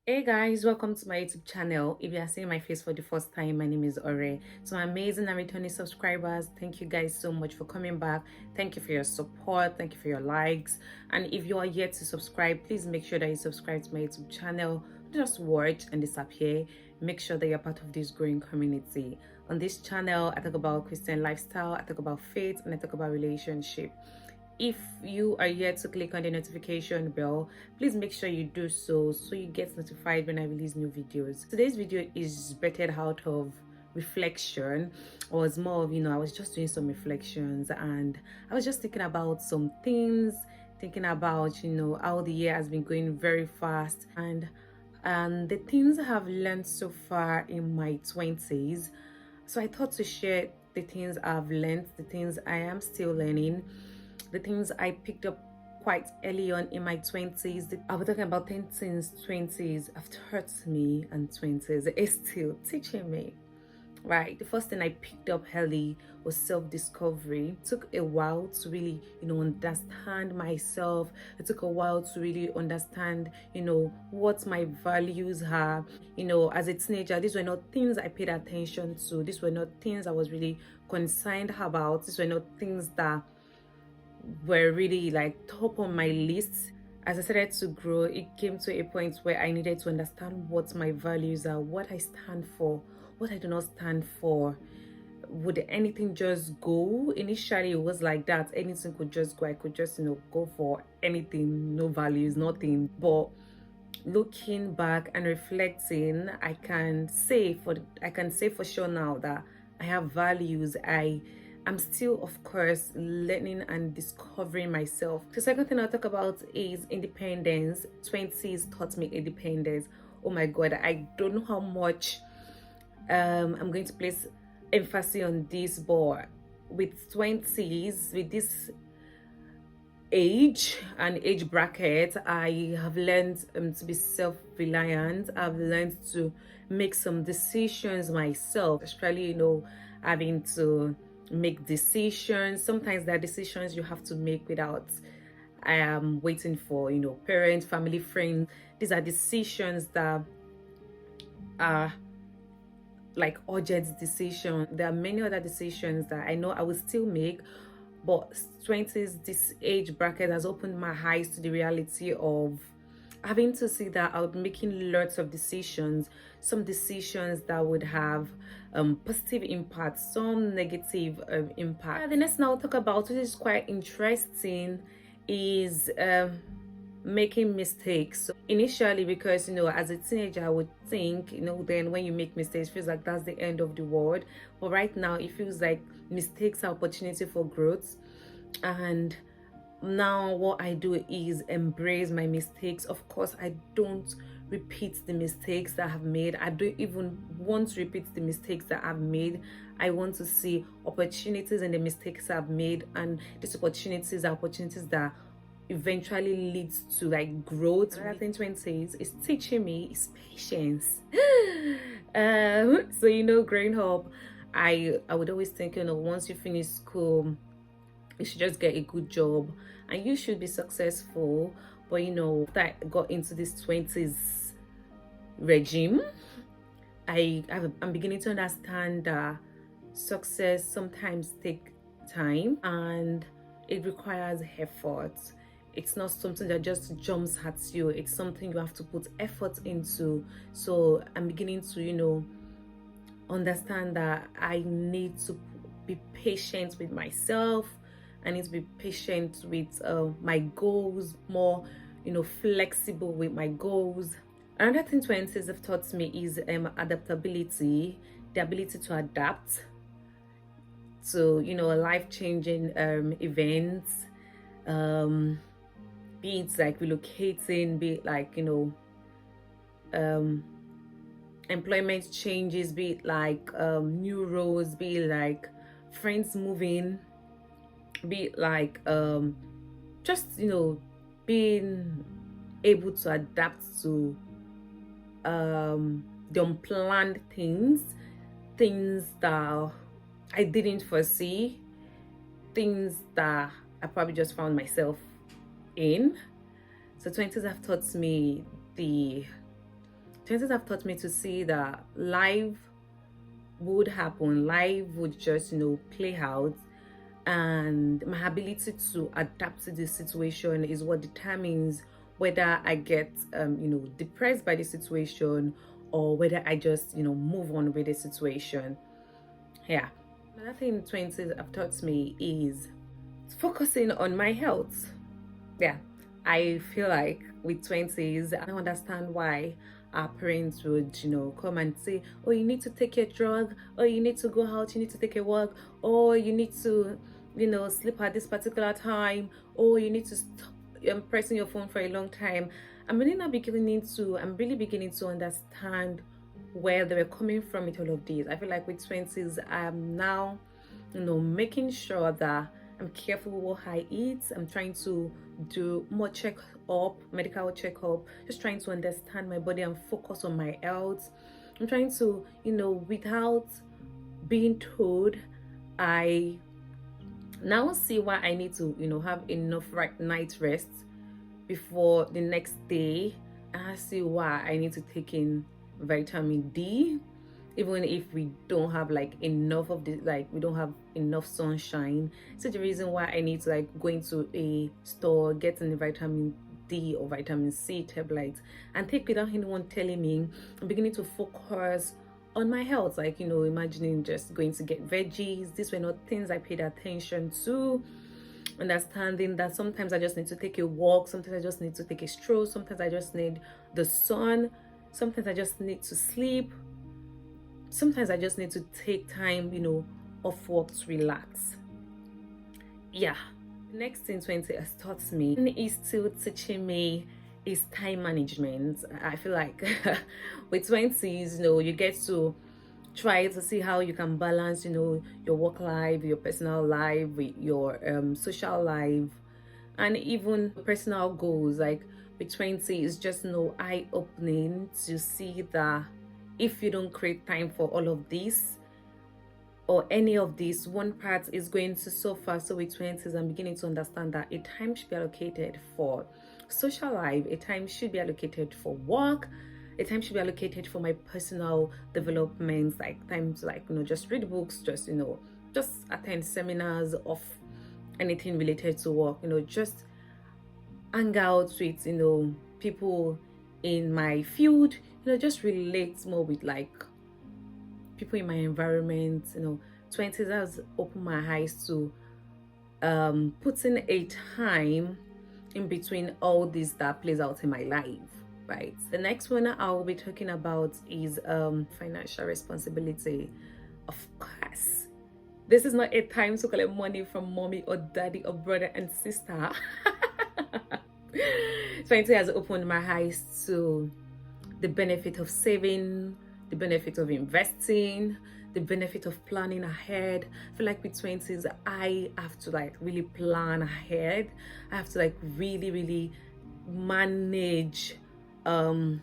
Hey guys, welcome to my YouTube channel. If you are seeing my face for the first time, my name is Ore. So my amazing and returning subscribers, thank you guys so much for coming back. Thank you for your support. Thank you for your likes. And if you are yet to subscribe, please make sure that you subscribe to my YouTube channel. Just watch and disappear. Make sure that you're part of this growing community. On this channel, I talk about Christian lifestyle, I talk about faith, and I talk about relationship. If you are yet to click on the notification bell, please make sure you do so you get notified when I release new videos. Today's video is birthed out of reflection, or it's more of, I was just doing some reflections and I was just thinking about some things, thinking about how the year has been going very fast, and the things I have learned so far in my 20s. So I thought to share the things I've learned, the things I am still learning, the things I picked up quite early on in my 20s. I'll be talking about 10 things 20s have taught me, and 20s is still teaching me. Right, the first thing I picked up early was self-discovery. It took a while to really, understand myself. It took a while to really understand, what my values are. As a teenager, these were not things I paid attention to. These were not things I was really concerned about. These were not things that were really like top on my list. As I started to grow, it came to a point where I needed to understand what my values are, what I stand for, what I do not stand for. Would anything just go? Initially it was like that, anything could just go. I could just go for anything, no values, nothing. But looking back and reflecting, I can say for sure now that I have values. I'm still, of course, learning and discovering myself. The second thing I'll talk about is independence. 20s taught me independence. Oh my God, I don't know how much I'm going to place emphasis on this, but with 20s, with this age and age bracket, I have learned to be self-reliant. I've learned to make some decisions myself, especially having to make decisions. Sometimes there are decisions you have to make without waiting for parents, family, friends. These are decisions that are like urgent decisions. There are many other decisions that I know I will still make, but 20s, this age bracket has opened my eyes to the reality of having to see that I would be making lots of decisions, some decisions that would have positive impact, some negative impact. The next thing I'll talk about, which is quite interesting, is making mistakes. So initially, because as a teenager, I would think then when you make mistakes, it feels like that's the end of the world. But right now it feels like mistakes are opportunity for growth. And now what I do is embrace my mistakes. Of course, I don't repeat the mistakes that I've made. I don't even want to repeat the mistakes that I've made. I want to see opportunities in the mistakes I've made, and these opportunities are opportunities that eventually leads to like growth. Another thing 20s is teaching me is patience. So growing up, I would always think, once you finish school, you should just get a good job and you should be successful. But after I got into this 20s regime, I'm beginning to understand that success sometimes take time and it requires effort. It's not something that just jumps at you. It's something you have to put effort into. So I'm beginning to understand that I need to be patient with myself. I need to be patient with my goals, more flexible with my goals. Another thing 20s have taught me is adaptability, the ability to adapt to life-changing events, be it like relocating, be it like employment changes, be it like new roles, be it like friends moving, be it like just being able to adapt to the unplanned things that I didn't foresee, things that I probably just found myself in. So 20s have taught me the Chances have taught me to see that life would happen, life would just, play out, and my ability to adapt to the situation is what determines whether I get, depressed by the situation, or whether I just, move on with the situation. Yeah. Another thing 20s have taught me is focusing on my health. Yeah, I feel like with 20s, I don't understand why our parents would, come and say, oh, you need to take your drug, or you need to go out, you need to take a walk, or you need to, sleep at this particular time, or you need to stop pressing your phone for a long time. I'm really beginning to understand where they were coming from with all of these. I feel like with 20s, I'm now, making sure that I'm careful with what I eat. I'm trying to do more medical checkup, just trying to understand my body and focus on my health. I'm trying to, without being told, I now see why I need to, have enough night rest before the next day. And I see why I need to take in vitamin D, even if we don't have enough of the we don't have enough sunshine. So the reason why I need to go into a store, getting the vitamin D or vitamin C tablets and take without anyone telling me. I'm beginning to focus on my health, imagining just going to get veggies. These were not things I paid attention to. Understanding that sometimes I just need to take a walk, sometimes I just need to take a stroll, sometimes I just need the sun, sometimes I just need to sleep, sometimes I just need to take time, off work to relax. Yeah. The next thing 20 has taught me is still teaching me is time management. I feel like with 20s, you get to try to see how you can balance, your work life, your personal life, with your social life, and even personal goals. Like with 20 is just eye-opening to see that if you don't create time for all of this or any of this, one part is going to suffer. So with 20s, I'm beginning to understand that a time should be allocated for social life, a time should be allocated for work, a time should be allocated for my personal development, like time to just read books, just just attend seminars of anything related to work, just hang out with people in my field, just relate more with people in my environment. 20s has opened my eyes to putting a time in between all this that plays out in my life. Right. The next one I'll be talking about is financial responsibility. Of course, this is not a time to collect money from mommy or daddy or brother and sister. 20 has opened my eyes to the benefit of saving, the benefit of investing, the benefit of planning ahead. I feel like with 20s, I have to really plan ahead. I have to really, really manage, really,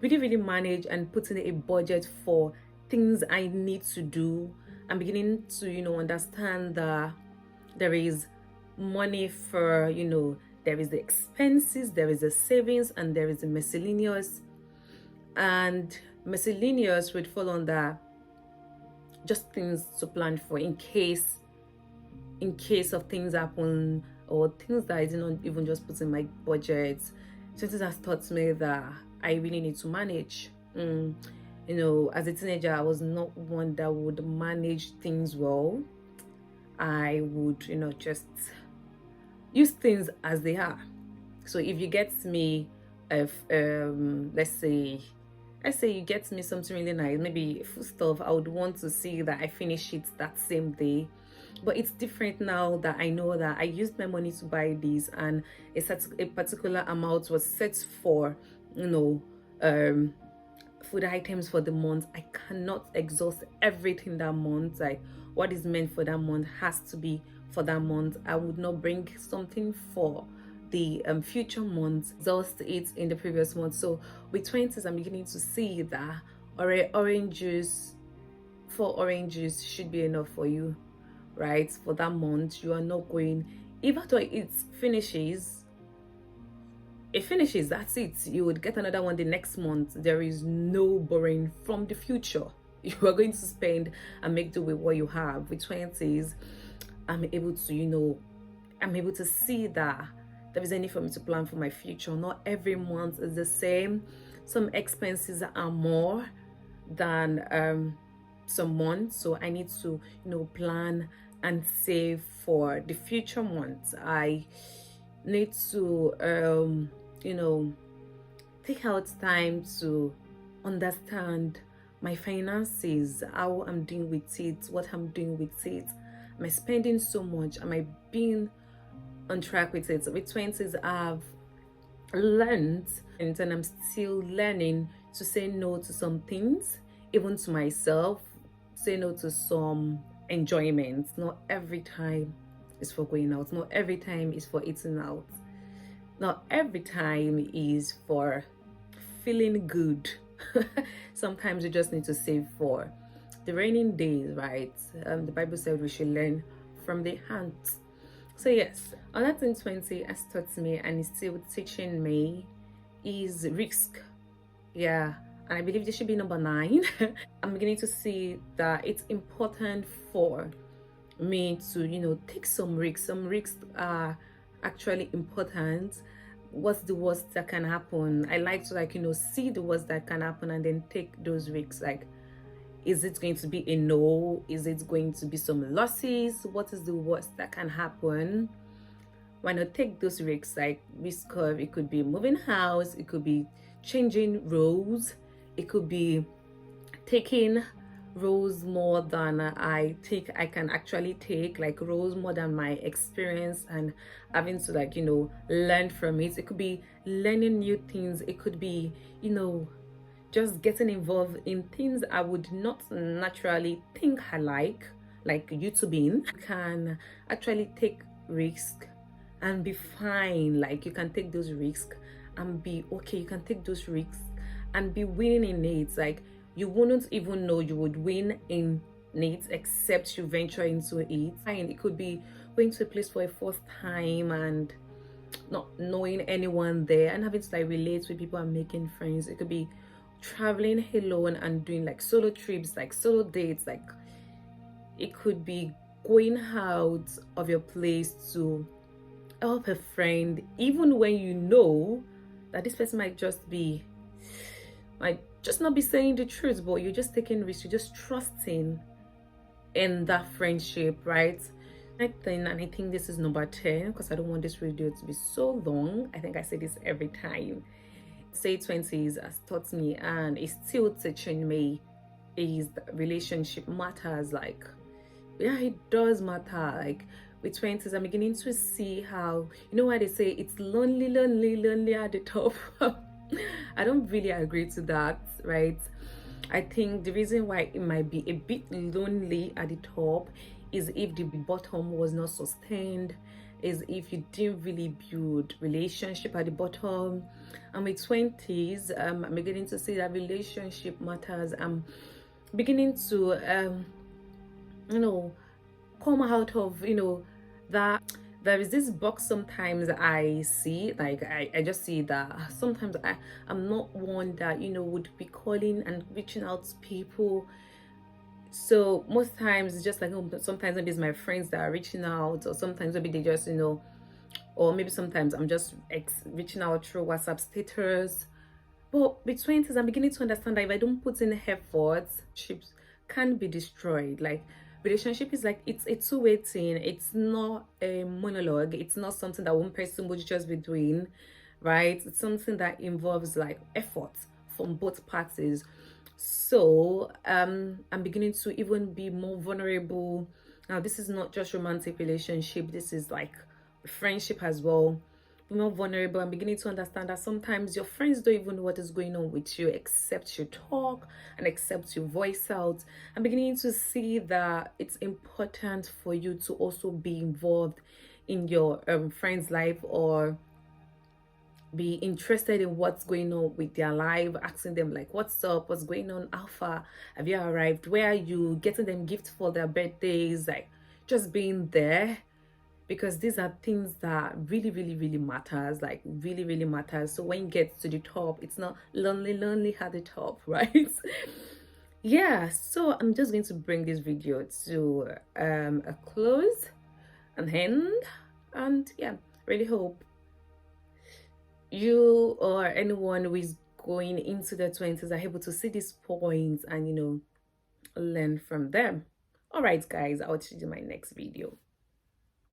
really manage and put in a budget for things I need to do. I'm beginning to, understand that there is money for, there is the expenses, there is the savings, and there is the miscellaneous. And miscellaneous would fall under just things to plan for in case of things happen, or things that I did not even just put in my budget. Something has taught me that I really need to manage. As a teenager, I was not one that would manage things well. I would, just use things as they are. So if you get me, let's say you get me something really nice, maybe food stuff, I would want to see that I finish it that same day. But it's different now that I know that I used my money to buy these, and a particular amount was set for, food items for the month. I cannot exhaust everything that month. What is meant for that month has to be for that month. I would not bring something for the future months, exhaust it in the previous month. So with 20s, I'm beginning to see that orange juice should be enough for you, right? For that month, you are not going, if after it finishes, it finishes, that's it. You would get another one the next month. There is no borrowing from the future. You are going to spend and make do with what you have. With 20s, I'm able to, I'm able to see that there is any for me to plan for my future. Not every month is the same. Some expenses are more than some months, so I need to, plan and save for the future months. I need to take out time to understand my finances, how I'm doing with it, what I'm doing with it. Am I spending so much? Am I being on track with it? So with 20s, I've learned and I'm still learning to say no to some things, even to myself, say no to some enjoyments. Not every time is for going out, not every time is for eating out, not every time is for feeling good. Sometimes you just need to save for the raining days, right? The Bible said we should learn from the hands. So yes, another thing 20 has taught me and is still teaching me is risk. Yeah, and I believe this should be number 9. I'm beginning to see that it's important for me to take some risks. Some risks are actually important. What's the worst that can happen? I like to see the worst that can happen and then take those risks. Like, is it going to be a no? Is it going to be some losses? What is the worst that can happen? Why not take those risks? Like, risk of, it could be moving house, it could be changing roles, it could be taking roles more than I can actually take, like roles more than my experience, and having to learn from it. It could be learning new things. It could be just getting involved in things I would not naturally think I like YouTubing. You can actually take risk and be fine. Like, you can take those risks and be okay. You can take those risks and be winning in it. Like, you wouldn't even know you would win in it except you venture into it. And it could be going to a place for a first time and not knowing anyone there and having to relate with people and making friends. It could be traveling alone and doing solo trips, solo dates. Like, it could be going out of your place to help a friend, even when you know that this person might just not be saying the truth, but you're just taking risks, you're just trusting in that friendship, right? And I think this is number 10, because I don't want this video to be so long. I think I say this every time. Say 20s has taught me and is still teaching me is that relationship matters. Like, yeah, it does matter. Like, with 20s, I'm beginning to see how, why they say it's lonely at the top. I don't really agree to that, right? I think the reason why it might be a bit lonely at the top is if the bottom was not sustained, is if you didn't really build relationship at the bottom. And with 20s, I'm beginning to see that relationship matters. I'm beginning to come out of that. There is this box sometimes I see, like I just see that sometimes I'm not one that would be calling and reaching out to people. So most times it's just sometimes maybe it's my friends that are reaching out, or sometimes maybe they just or maybe sometimes I'm just reaching out through WhatsApp status. But with 20s, I'm beginning to understand that if I don't put in efforts, ships can be destroyed. Like, relationship is it's a two-way thing. It's not a monologue. It's not something that one person would just be doing, right? It's something that involves effort from both parties. So I'm beginning to even be more vulnerable. Now, this is not just romantic relationship. This is friendship as well. Be more vulnerable. I'm beginning to understand that sometimes your friends don't even know what is going on with you except you talk and except you voice out. I'm beginning to see that it's important for you to also be involved in your friend's life, or be interested in what's going on with their life, asking them what's up, what's going on, alpha, have you arrived, where are you, getting them gifts for their birthdays, just being there. because these are things that really matters, like really matters. So when you get to the top, it's not lonely at the top, right? Yeah, so I'm just going to bring this video to a close and end. And yeah, really hope you or anyone who is going into their 20s are able to see these points and learn from them. All right, guys, I'll see you in my next video.